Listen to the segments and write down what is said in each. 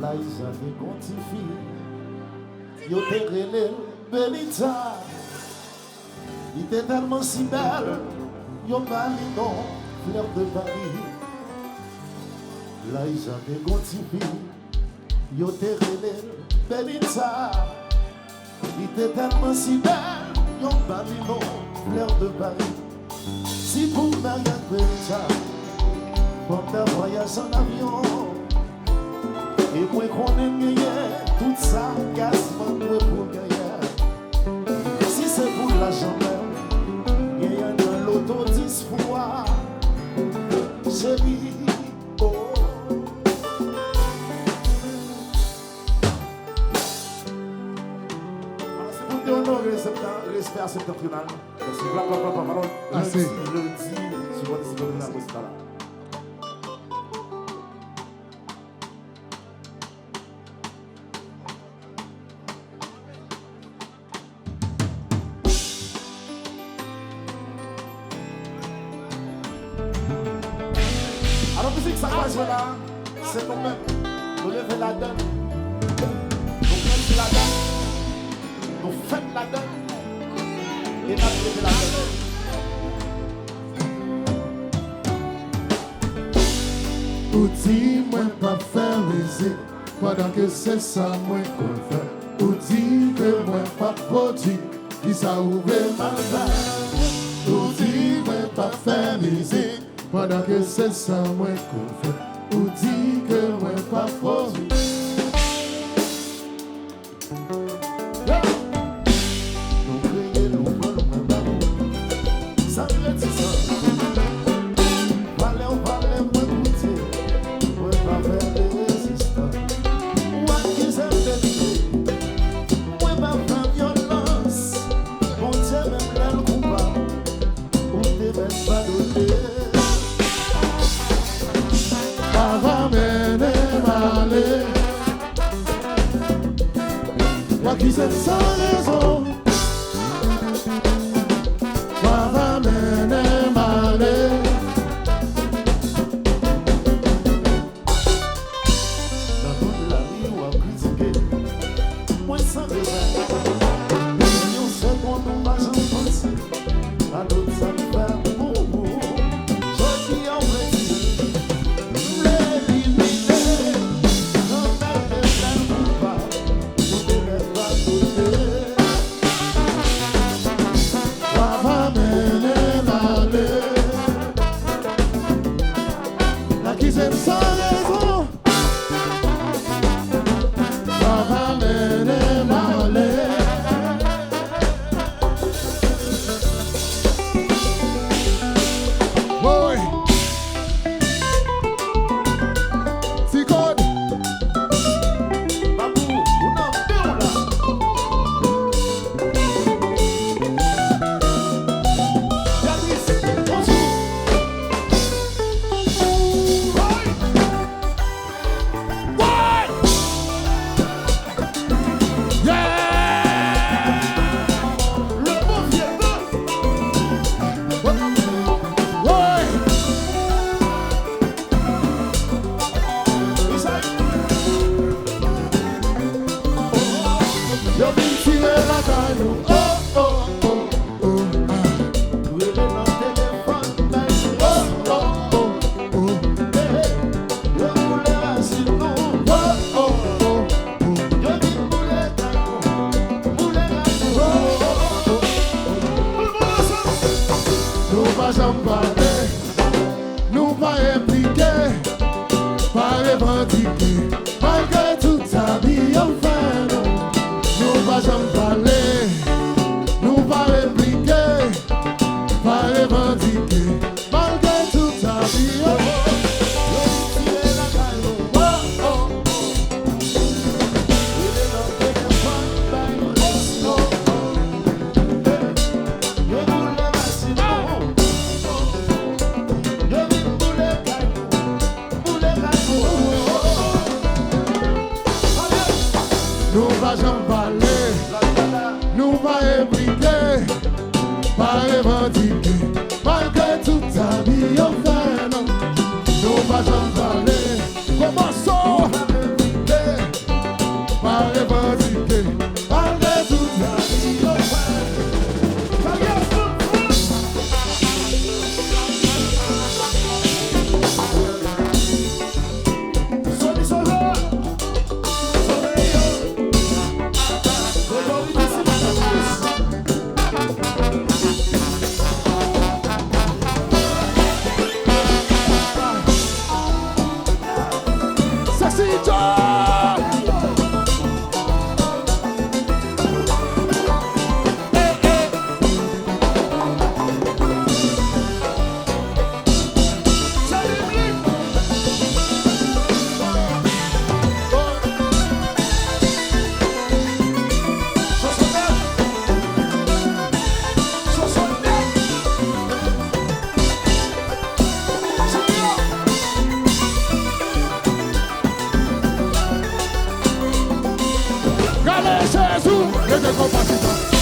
La Isa te contifi, yo te relé Belita. Il était tellement si belle, yo parli non, fleur de Paris. La Isa te contifi, yo te relé Belita. Il était tellement si belle, yo parli non, fleur de Paris. Si vous m'avez Belita, pour un voyage en avion. Et moi qu'on aime gagner, tout ça, gaspement pour gagner. Si c'est pour l'argent, il y a dans l'auto 10 fois. Chérie, oh. C'est pour te honorer respect à septentrional. Parce que bla, je le dis sur votre septentrional, c'est là. Alors, musique, ça passe là, c'est quand même, nous levons la donne, nous faisons la donne, nous faisons la donne, et nous levons la donne. Ou dit moi pas faire les pendant que c'est ça moi qu'on fait. Ou dit que moi pas produit, qui ça ouvre ma fait. Ou dit moi pas faire les pendant que c'est ça moi qu'on fait. Ou dit que moi pas produit. Qui c'est sans raison, moi va mener malé. Dans toute la vie, on a critiqué, moi sans raison. On sait qu'on nous va j'en penser, à d'autres ça nous fait beaucoup. Je dis en vrai, l'éliminer, quand même les coupable. Sans raison, on va mener malé. Boy, c'est code. Babou, on a bien là. Yanis, bonjour. Yo vin tirer la caillou, oh oh oh oh ah. Nous étions dans le téléphone, Oh oh oh oh, je voulais raciner, oh oh oh oh, je voulais gagner, voulais gagner. nous pas jamais parler, nous pas impliquer, pas revendiquer, malgré toute sa vie on fait non. Nous pas jamais parler, nous pas impliquer, pas revendiquer, malgré toute sa vie on fait. Nous pas jamais parler, nous pas impliquer, pas revendiquer, malgré toute ta vie on fait non. Nous pas jamais parler, commençons. Jésus, et de compassion.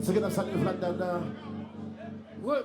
C'est que dans ça que Vlad Dada. Ouais.